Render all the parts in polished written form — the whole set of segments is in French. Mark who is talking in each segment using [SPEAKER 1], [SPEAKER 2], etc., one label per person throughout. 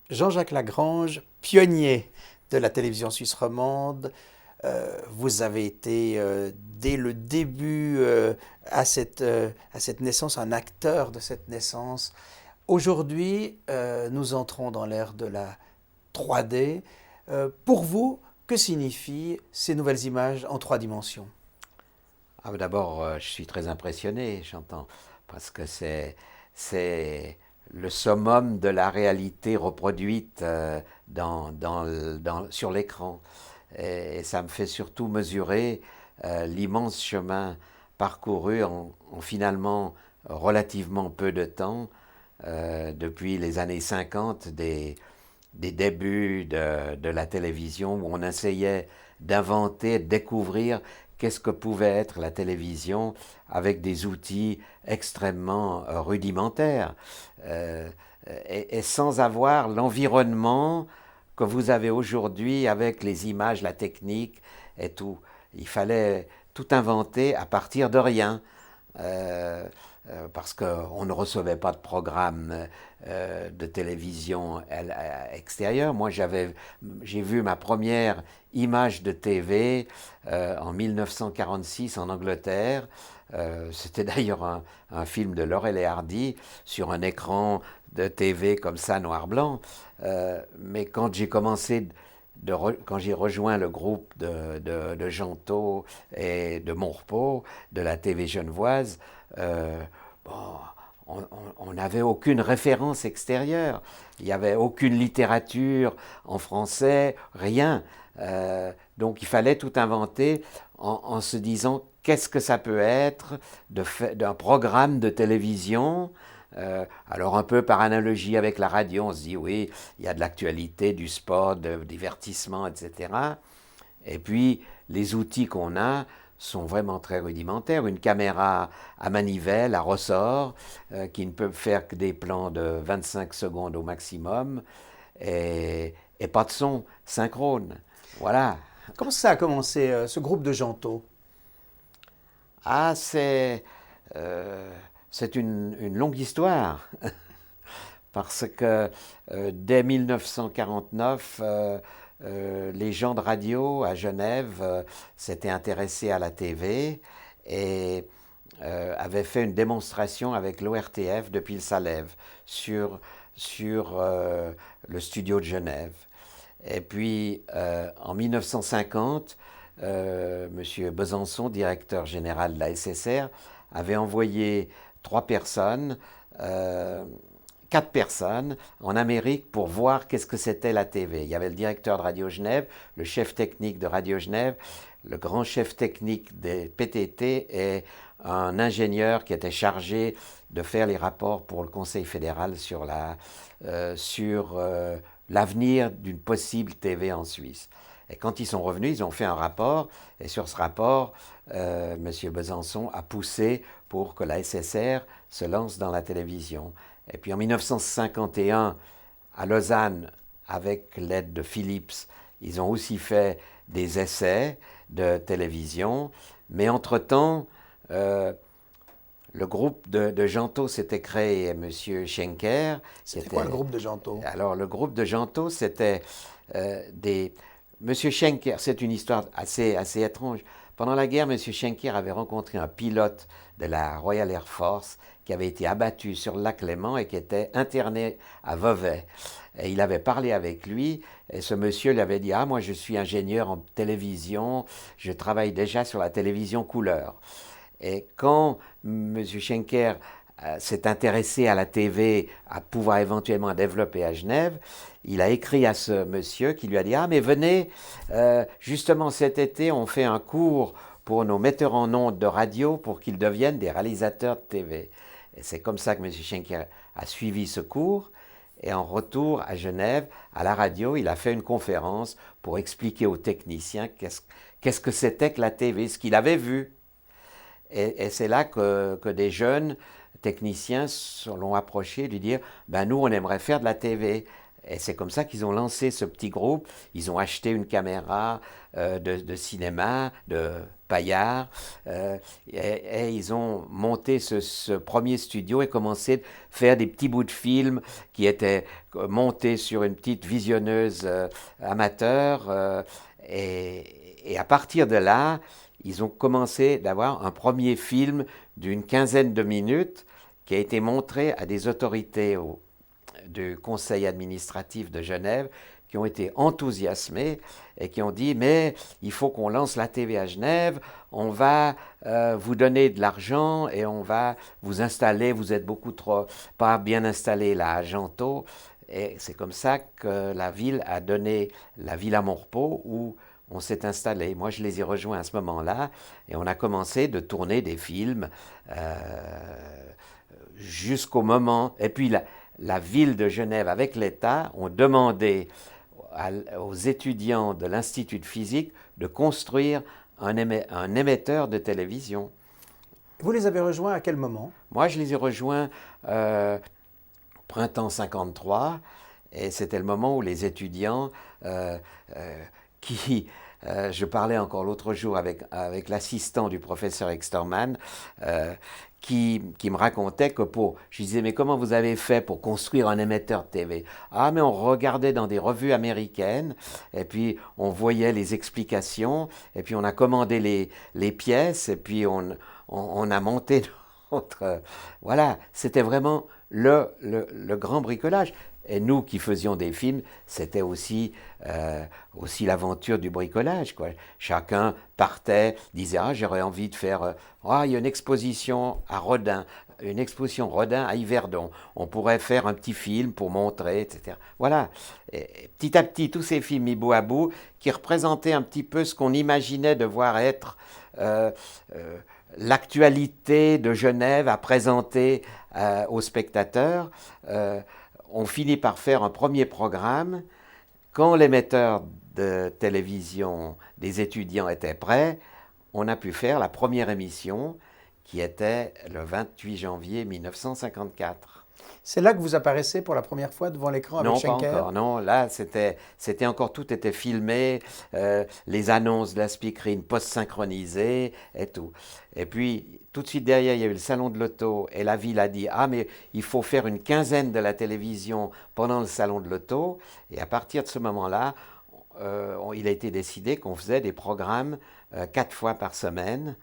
[SPEAKER 1] Jean-Jacques Lagrange, pionnier de la télévision suisse romande, vous avez été dès le début à cette naissance un acteur de cette naissance. Aujourd'hui, nous entrons dans l'ère de la 3D. Pour vous, que signifient ces nouvelles images en trois dimensions?
[SPEAKER 2] D'abord, je suis très impressionné, j'entends, parce que c'est le summum de la réalité reproduite sur l'écran. Et ça me fait surtout mesurer l'immense chemin parcouru en finalement relativement peu de temps, depuis les années 50, des débuts de la télévision où on essayait d'inventer, de découvrir qu'est-ce que pouvait être la télévision avec des outils extrêmement rudimentaires et sans avoir l'environnement que vous avez aujourd'hui avec les images, la technique et tout. Il fallait tout inventer à partir de rien. Euh, Parce qu'on ne recevait pas de programme de télévision extérieure. Moi, j'ai vu ma première image de TV en 1946 en Angleterre. C'était d'ailleurs un film de Laurel et Hardy sur un écran de TV comme ça, noir-blanc. Mais quand j'ai commencé quand j'ai rejoint le groupe de Gentot et de Montrepeau, de la TV genevoise, bon, on n'avait aucune référence extérieure. Il n'y avait aucune littérature en français, rien. Donc il fallait tout inventer en se disant qu'est-ce que ça peut être d'un programme de télévision. Alors un peu par analogie avec la radio, on se dit oui, il y a de l'actualité, du sport, du divertissement, etc. Et puis les outils qu'on a sont vraiment très rudimentaires. Une caméra à manivelle, à ressort, qui ne peut faire que des plans de 25 secondes au maximum, et pas de son synchrone. Voilà.
[SPEAKER 1] Comment ça a commencé, ce groupe de Gentoo?
[SPEAKER 2] Ah, euh, c'est une longue histoire, parce que dès 1949, les gens de radio à Genève s'étaient intéressés à la TV et avaient fait une démonstration avec l'ORTF depuis le Salève sur le studio de Genève. Et puis en 1950, M. Besançon, directeur général de la SSR, avait envoyé trois personnes, euh, quatre personnes en Amérique pour voir qu'est-ce que c'était la TV. Il y avait le directeur de Radio Genève, le chef technique de Radio Genève, le grand chef technique des PTT et un ingénieur qui était chargé de faire les rapports pour le Conseil fédéral sur l'avenir d'une possible TV en Suisse. Et quand ils sont revenus, ils ont fait un rapport, et sur ce rapport, M. Besançon a poussé pour que la SSR se lance dans la télévision. Et puis en 1951, à Lausanne, avec l'aide de Philips, ils ont aussi fait des essais de télévision, mais entre-temps, euh, le groupe de Gentoo s'était créé, M. Schenker.
[SPEAKER 1] C'était quoi le groupe de Gentoo?
[SPEAKER 2] Alors, le groupe de Gentoo, c'était des. Monsieur Schenker, c'est une histoire assez étrange. Pendant la guerre, Monsieur Schenker avait rencontré un pilote de la Royal Air Force qui avait été abattu sur le lac Léman et qui était interné à Vevey. Et il avait parlé avec lui, et ce monsieur lui avait dit: Ah, moi je suis ingénieur en télévision, je travaille déjà sur la télévision couleur. Et quand M. Schenker s'est intéressé à la TV, à pouvoir éventuellement développer à Genève, il a écrit à ce monsieur qui lui a dit: Ah, mais venez, justement cet été, on fait un cours pour nos metteurs en ondes de radio pour qu'ils deviennent des réalisateurs de TV. Et c'est comme ça que M. Schenker a suivi ce cours. Et en retour à Genève, à la radio, il a fait une conférence pour expliquer aux techniciens qu'est-ce que c'était que la TV, ce qu'il avait vu. Et c'est là que des jeunes techniciens l'ont approché, lui dire: ben nous, on aimerait faire de la TV. Et c'est comme ça qu'ils ont lancé ce petit groupe. Ils ont acheté une caméra de cinéma, de Payard, et ils ont monté ce premier studio et commencé à faire des petits bouts de films qui étaient montés sur une petite visionneuse amateur. Et à partir de là, ils ont commencé d'avoir un premier film d'une quinzaine de minutes qui a été montré à des autorités du Conseil administratif de Genève qui ont été enthousiasmés et qui ont dit mais il faut qu'on lance la TV à Genève, on va vous donner de l'argent et on va vous installer, vous êtes beaucoup trop pas bien installé là à Gentot. Et c'est comme ça que la ville a donné la Villa Maurepas où on s'est installé. Moi, je les ai rejoints à ce moment-là et on a commencé de tourner des films jusqu'au moment. Et puis la ville de Genève avec l'État ont demandé aux étudiants de l'Institut de physique de construire un émetteur de télévision.
[SPEAKER 1] Vous les avez rejoints à quel moment?
[SPEAKER 2] Moi, je les ai rejoints printemps 53, et c'était le moment où les étudiants je parlais encore l'autre jour avec l'assistant du professeur Exterman, qui me racontait que je disais, mais comment vous avez fait pour construire un émetteur de TV? Ah, mais on regardait dans des revues américaines, et puis on voyait les explications, et puis on a commandé les pièces, et puis on a monté notre... Voilà, c'était vraiment le grand bricolage. Et nous qui faisions des films, c'était aussi l'aventure du bricolage, quoi. Chacun partait, disait « Ah, j'aurais envie de faire... il y a une exposition à Rodin, une exposition Rodin à Yverdon. On pourrait faire un petit film pour montrer, etc. » Voilà. Et petit à petit, tous ces films mis bout à bout, qui représentaient un petit peu ce qu'on imaginait devoir être l'actualité de Genève à présenter aux spectateurs, on finit par faire un premier programme. Quand l'émetteur de télévision des étudiants était prêt, on a pu faire la première émission qui était le 28 janvier 1954.
[SPEAKER 1] C'est là que vous apparaissez pour la première fois devant l'écran avec Schenker?
[SPEAKER 2] Non, pas encore. Non, là, c'était encore, tout était filmé, les annonces de la speakerine post-synchronisées et tout. Et puis, tout de suite derrière, il y a eu le salon de l'auto et la ville a dit « Ah, mais il faut faire une quinzaine de la télévision pendant le salon de l'auto. » Et à partir de ce moment-là, il a été décidé qu'on faisait des programmes 4 fois par semaine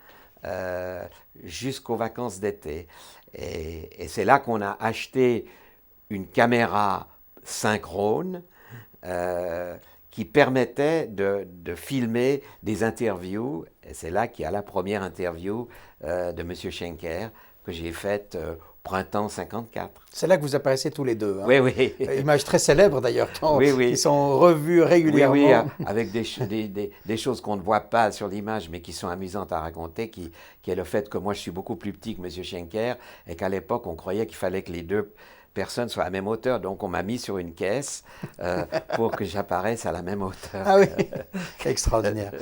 [SPEAKER 2] jusqu'aux vacances d'été. Et c'est là qu'on a acheté une caméra synchrone qui permettait de filmer des interviews. Et c'est là qu'il y a la première interview de M. Schenker que j'ai faite printemps 54.
[SPEAKER 1] C'est là que vous apparaissez tous les deux. Hein.
[SPEAKER 2] Oui, oui.
[SPEAKER 1] Image très célèbre d'ailleurs,
[SPEAKER 2] oui, oui.
[SPEAKER 1] Qui sont revues régulièrement.
[SPEAKER 2] Oui, oui, avec des choses qu'on ne voit pas sur l'image, mais qui sont amusantes à raconter, qui est le fait que moi je suis beaucoup plus petit que M. Schenker, et qu'à l'époque on croyait qu'il fallait que les deux personnes soient à la même hauteur, donc on m'a mis sur une caisse pour que j'apparaisse à la même hauteur.
[SPEAKER 1] Ah oui, extraordinaire.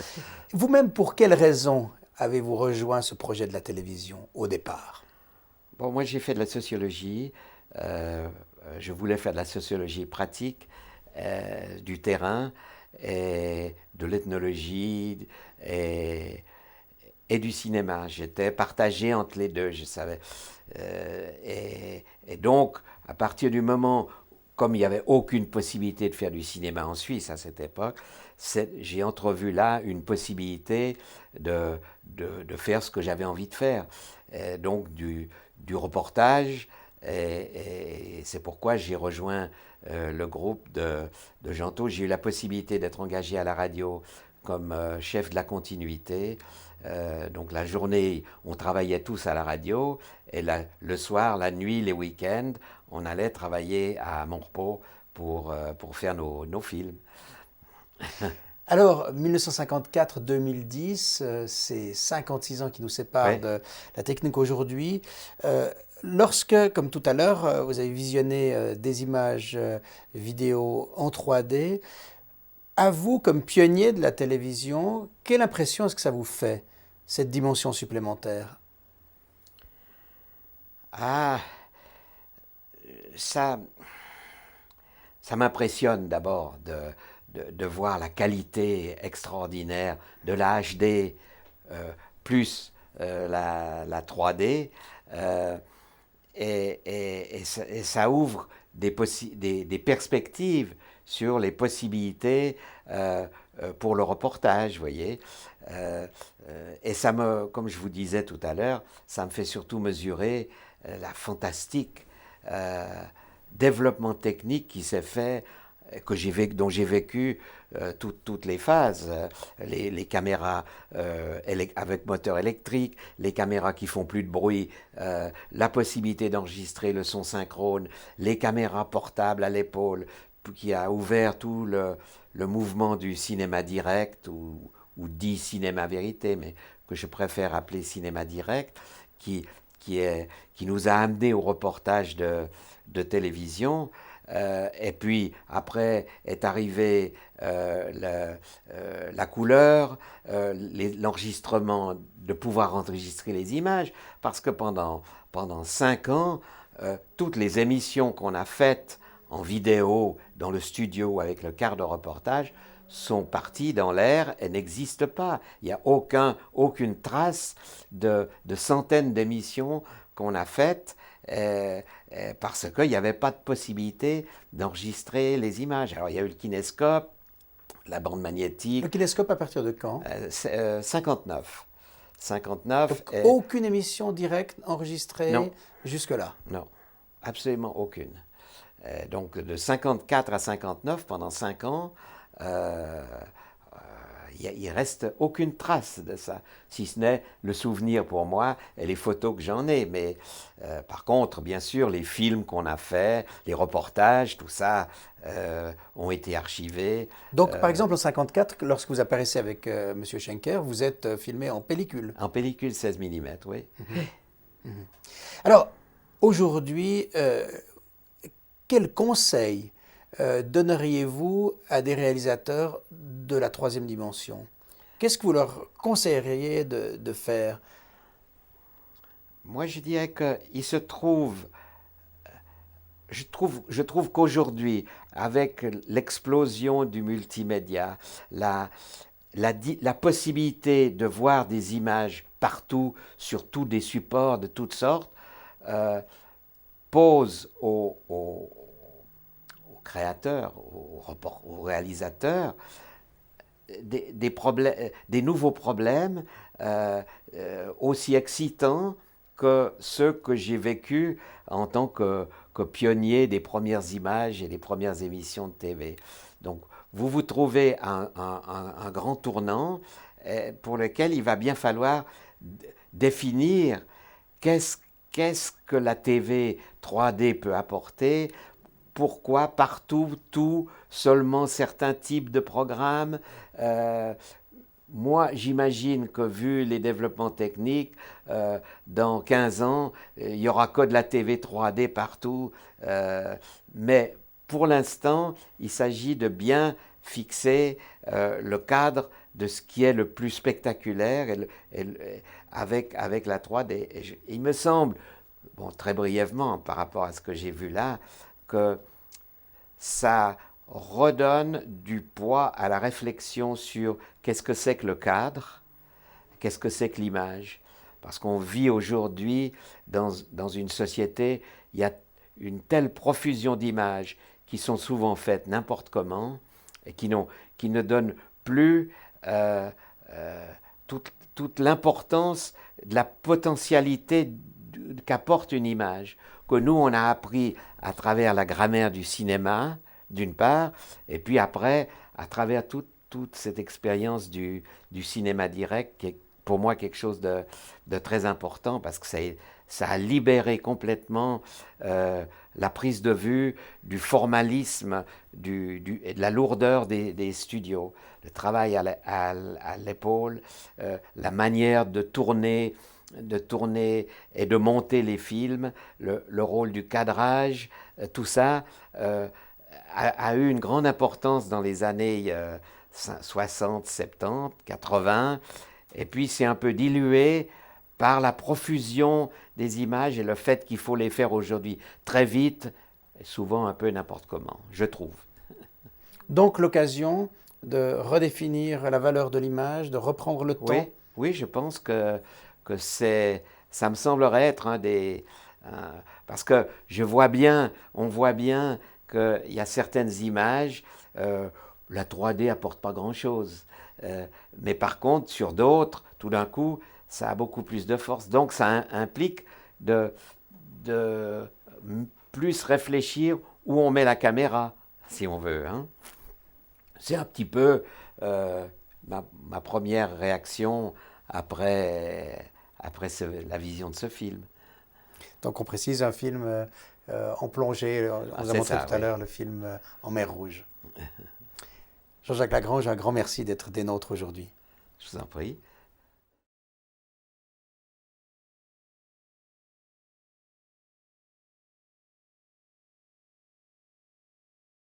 [SPEAKER 1] Vous-même, pour quelles raisons avez-vous rejoint ce projet de la télévision au départ?
[SPEAKER 2] Bon, moi j'ai fait de la sociologie, je voulais faire de la sociologie pratique, du terrain, et de l'ethnologie et du cinéma. J'étais partagé entre les deux, je savais. Et donc, à partir du moment, comme il n'y avait aucune possibilité de faire du cinéma en Suisse à cette époque, j'ai entrevu là une possibilité de faire ce que j'avais envie de faire. Et donc du reportage, et c'est pourquoi j'ai rejoint le groupe de Gentot. J'ai eu la possibilité d'être engagé à la radio comme chef de la continuité. Donc la journée, on travaillait tous à la radio, et le soir, la nuit, les week-ends, on allait travailler à Maurepas pour faire nos films.
[SPEAKER 1] Alors, 1954-2010, c'est 56 ans qui nous séparent de la technique aujourd'hui. Lorsque, comme tout à l'heure, vous avez visionné des images vidéo en 3D, à vous, comme pionnier de la télévision, quelle impression est-ce que ça vous fait, cette dimension supplémentaire?
[SPEAKER 2] Ah, ça ça m'impressionne d'abord de voir la qualité extraordinaire de la HD plus la 3D. Et ça ouvre des perspectives sur les possibilités pour le reportage, vous voyez. Et ça comme je vous disais tout à l'heure, ça me fait surtout mesurer la fantastique développement technique qui s'est fait, dont j'ai vécu toutes les phases, les caméras avec moteur électrique, les caméras qui font plus de bruit, la possibilité d'enregistrer le son synchrone, les caméras portables à l'épaule, qui a ouvert tout le mouvement du cinéma direct, ou dit cinéma vérité, mais que je préfère appeler cinéma direct, qui nous a amené au reportage de télévision. Et puis après est arrivé la couleur, l'enregistrement, de pouvoir enregistrer les images, parce que pendant 5 ans, toutes les émissions qu'on a faites en vidéo dans le studio avec le quart de reportage sont parties dans l'air et n'existent pas. Il n'y a aucune trace de centaines d'émissions qu'on a faites parce qu'il n'y avait pas de possibilité d'enregistrer les images. Alors il y a eu le kinéscope, la bande magnétique.
[SPEAKER 1] Le kinéscope à partir de quand?
[SPEAKER 2] 59. 59.
[SPEAKER 1] Donc, aucune émission directe enregistrée jusque-là?
[SPEAKER 2] Non, absolument aucune. Donc de 54 à 59, pendant 5 ans, il reste aucune trace de ça, si ce n'est le souvenir pour moi et les photos que j'en ai. Mais par contre, bien sûr, les films qu'on a faits, les reportages, tout ça ont été archivés.
[SPEAKER 1] Donc, par exemple, en 54, lorsque vous apparaissez avec M. Schenker, vous êtes filmé en pellicule.
[SPEAKER 2] En pellicule 16 mm, oui.
[SPEAKER 1] Alors, aujourd'hui, quel conseil donneriez-vous à des réalisateurs de la troisième dimension? Qu'est-ce que vous leur conseilleriez de faire?
[SPEAKER 2] Moi, je dirais qu'il se trouve, je trouve qu'aujourd'hui, avec l'explosion du multimédia, la possibilité de voir des images partout, sur tous des supports de toutes sortes, pose aux créateurs, aux réalisateurs, des nouveaux problèmes aussi excitants que ceux que j'ai vécus en tant que pionnier des premières images et des premières émissions de TV. Donc, vous trouvez un grand tournant pour lequel il va bien falloir définir qu'est-ce que la TV 3D peut apporter. Pourquoi partout, seulement certains types de programmes? Moi, j'imagine que vu les développements techniques, dans 15 ans, il n'y aura que de la TV 3D partout. Mais pour l'instant, il s'agit de bien fixer le cadre de ce qui est le plus spectaculaire avec la 3D. Il me semble, bon, très brièvement par rapport à ce que j'ai vu là, que ça redonne du poids à la réflexion sur qu'est-ce que c'est que le cadre, qu'est-ce que c'est que l'image. Parce qu'on vit aujourd'hui dans une société, il y a une telle profusion d'images qui sont souvent faites n'importe comment et qui ne donnent plus toute l'importance de la potentialité qu'apporte une image, que nous, on a appris à travers la grammaire du cinéma, d'une part, et puis après, à travers toute cette expérience du cinéma direct, qui est pour moi quelque chose de très important, parce que ça a libéré complètement la prise de vue du formalisme et de la lourdeur des studios. Le travail à l'épaule, la manière de tourner et de monter les films, le rôle du cadrage, tout ça a eu une grande importance dans les années 60, 70, 80, et puis c'est un peu dilué par la profusion des images et le fait qu'il faut les faire aujourd'hui très vite, souvent un peu n'importe comment, je trouve.
[SPEAKER 1] Donc l'occasion de redéfinir la valeur de l'image, de reprendre le
[SPEAKER 2] Oui,
[SPEAKER 1] temps.
[SPEAKER 2] oui, je pense que ça me semblerait être parce que on voit bien qu'il y a certaines images, la 3D apporte pas grand-chose. Mais par contre, sur d'autres, tout d'un coup, ça a beaucoup plus de force. Donc ça implique de, de plus réfléchir où on met la caméra, si on veut, hein. C'est un petit peu ma première réaction après la vision de ce film.
[SPEAKER 1] Donc on précise un film en plongée. On
[SPEAKER 2] Ah,
[SPEAKER 1] vous a
[SPEAKER 2] c'est
[SPEAKER 1] montré
[SPEAKER 2] ça,
[SPEAKER 1] tout à
[SPEAKER 2] oui.
[SPEAKER 1] l'heure le film en mer Rouge. Jean-Jacques Lagrange, un grand merci d'être des nôtres aujourd'hui.
[SPEAKER 2] Je vous en prie.